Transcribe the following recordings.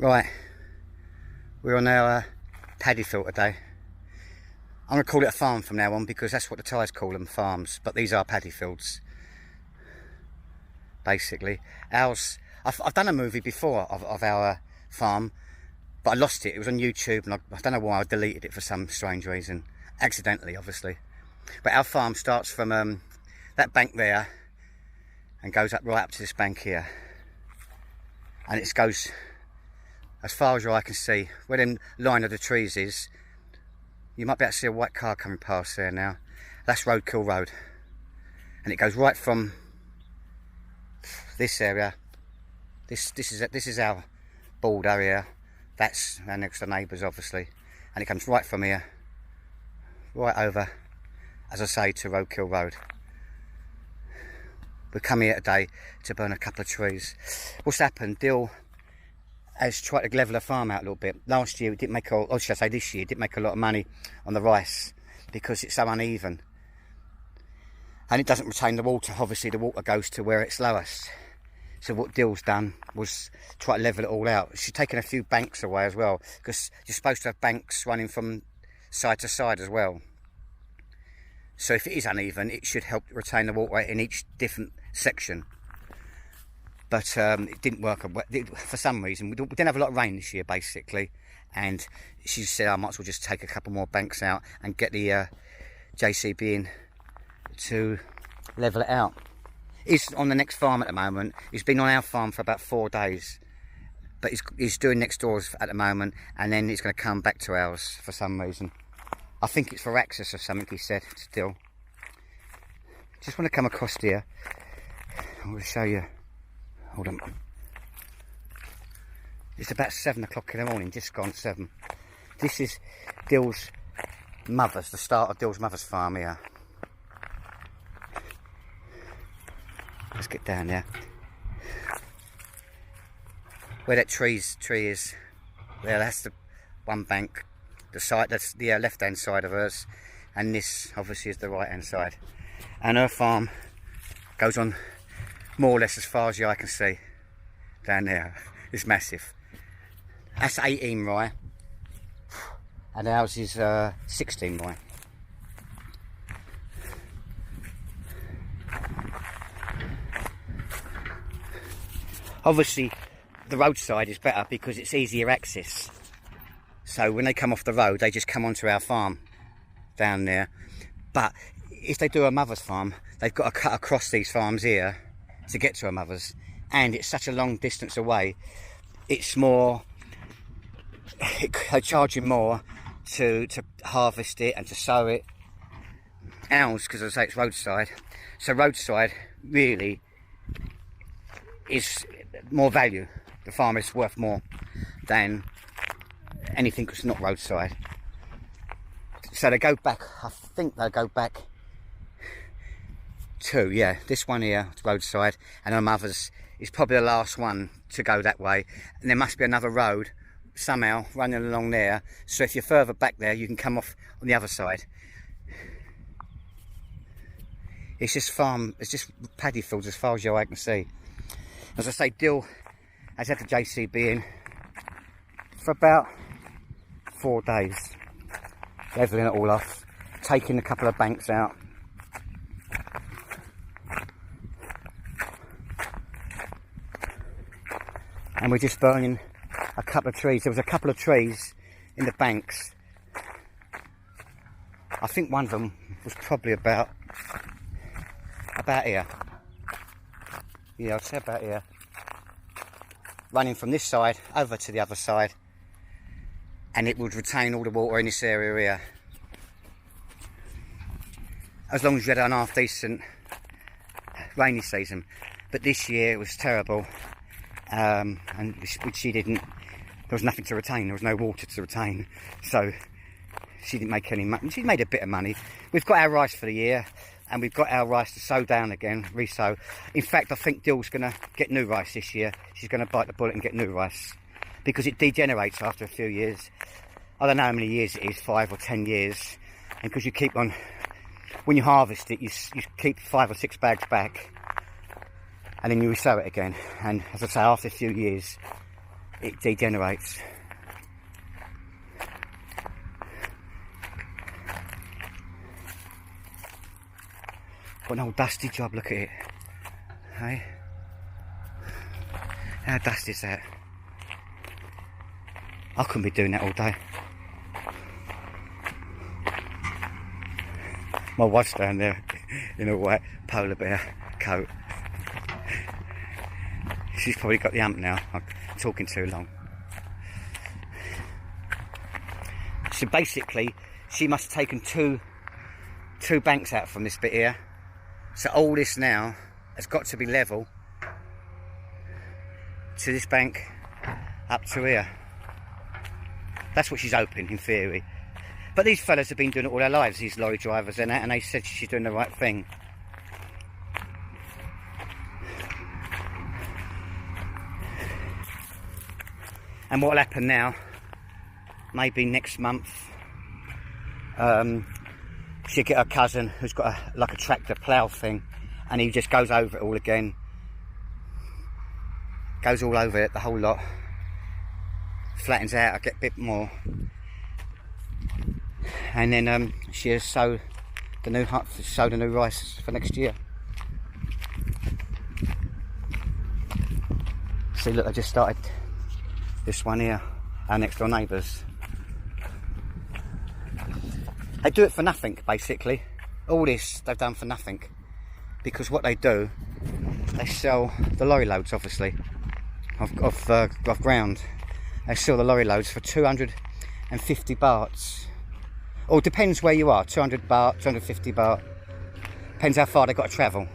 Right, we're on our paddy filter day. I'm going to call it a farm from now on because that's what the Thais call them, farms. But these are paddy fields, basically. Ours, I've done a movie before of our farm, but I lost it. It was on YouTube and I don't know why I deleted it for some strange reason. Accidentally, obviously. But our farm starts from that bank there and goes up right up to this bank here. And it goes as far as your eye can see. Where the line of the trees is, you might be able to see a white car coming past there now. That's Roadkill Road. And it goes right from this area. This is our border here. That's our next to neighbours, obviously. And it comes right from here, right over, as I say, to Roadkill Road. We come here today to burn a couple of trees. What's happened? Dill has tried to level the farm out a little bit. Last year it didn't make, or should I say this year, it didn't make a lot of money on the rice because it's so uneven. And it doesn't retain the water. Obviously the water goes to where it's lowest. So what Dill's done was try to level it all out. She's taken a few banks away as well, because you're supposed to have banks running from side to side as well. So if it is uneven, it should help retain the water in each different section. But it didn't work for some reason. We didn't have a lot of rain this year, basically. And she said, I might as well just take a couple more banks out and get the JCB in to level it out. He's on the next farm at the moment. He's been on our farm for about 4 days. But he's doing next doors at the moment. And then he's going to come back to ours for some reason. I think it's for access or something, he said, still. Just want to come across here. I'm going to show you. Hold on. It's about 7 o'clock in the morning, just gone 7. This is Dill's mother's, the start of Dill's mother's farm here. Let's get down there. Where that tree is, there, that's the one bank. The side, that's the left-hand side of hers, and this obviously is the right-hand side. And her farm goes on more or less as far as the eye can see down there. It's massive. That's 18 rye, and ours is 16 rye. Obviously the roadside is better because it's easier access. So when they come off the road, they just come onto our farm down there. But if they do a mother's farm, they've got to cut across these farms here to get to a mother's. And it's such a long distance away, it's more, they charge you more to harvest it and to sow it. Ours, because as I say, it's roadside. So roadside really is more value. The farm is worth more than anything that's not roadside. So they go back, I think they'll go back to, yeah, this one here, roadside, and her mother's is probably the last one to go that way. And there must be another road somehow running along there, so if you're further back there you can come off on the other side. It's just farm, it's just paddy fields as far as your eye can see. As I say, Dill has had the JCB in for about 4 days, levelling it all off, taking a couple of banks out. And we're just burning a couple of trees. There was a couple of trees in the banks. I think one of them was probably about here. Yeah, I'd say about here. Running from this side over to the other side. And it would retain all the water in this area here. As long as you had an half decent rainy season. But this year it was terrible. And she didn't, there was nothing to retain, there was no water to retain. So she didn't make any money. She made a bit of money. We've got our rice for the year. And we've got our rice to sow down again, re-sow. In fact, I think Dill's going to get new rice this year. She's going to bite the bullet and get new rice. Because it degenerates after a few years. I don't know how many years it is, 5 or 10 years. And because you keep on, when you harvest it, you keep 5 or 6 bags back. And then you re-sow it again. And as I say, after a few years, it degenerates. Got an old dusty job, look at it. Hey? How dusty is that? I couldn't be doing that all day. My wife's down there in a white polar bear coat. She's probably got the hump now. I'm talking too long. So basically, she must have taken two banks out from this bit here. So all this now has got to be level to this bank up to here. That's what she's hoping, in theory. But these fellas have been doing it all their lives, these lorry drivers and that, and they said she's doing the right thing. And what will happen now, maybe next month, she'll get her cousin who's got like a tractor plough thing, and he just goes over it all again. Goes all over it, the whole lot. Flattens out, I get a bit more. And then she'll sow the new rice for next year. See, look, I just started this one here, our next door neighbours. They do it for nothing, basically. All this they've done for nothing, because what they do, they sell the lorry loads, obviously, of ground. They sell the lorry loads for 250 bahts. Or it depends where you are, 200 baht, 250 baht. Depends how far they've got to travel.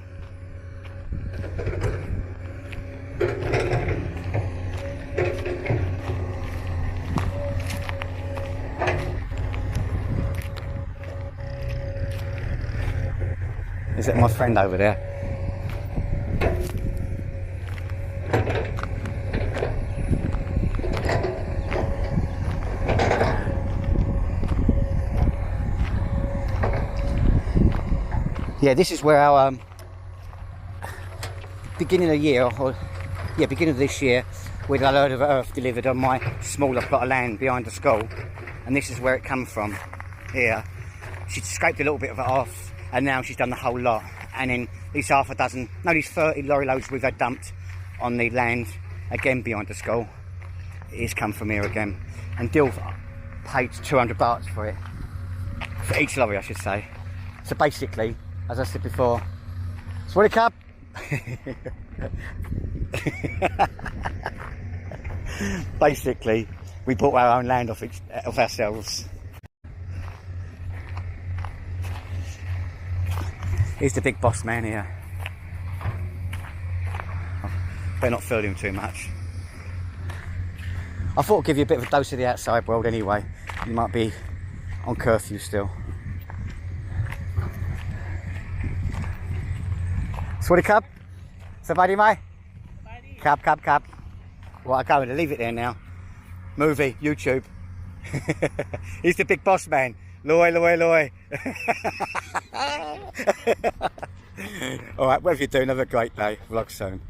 Is it my friend over there? Yeah, this is where our beginning of the year, beginning of this year, we had a load of earth delivered on my smaller plot of land behind the school, and this is where it come from. Here, she scraped a little bit of it off, and now she's done the whole lot. And then these these 30 lorry loads we've had dumped on the land again behind the school, it's come from here again. And Dill paid 200 bahts for it, for each lorry, I should say. So basically, as I said before, Swaddy Cup. Basically, we bought our own land off ourselves. He's the big boss man here. Better not film him too much. I thought I'd give you a bit of a dose of the outside world anyway. You might be on curfew still. Swaddy Cup? Sabadi mai? Cup. Well, I'm going to leave it there now. Movie, YouTube. He's the big boss man. Loy. Alright, whatever you're doing, have a great day. Vlog soon.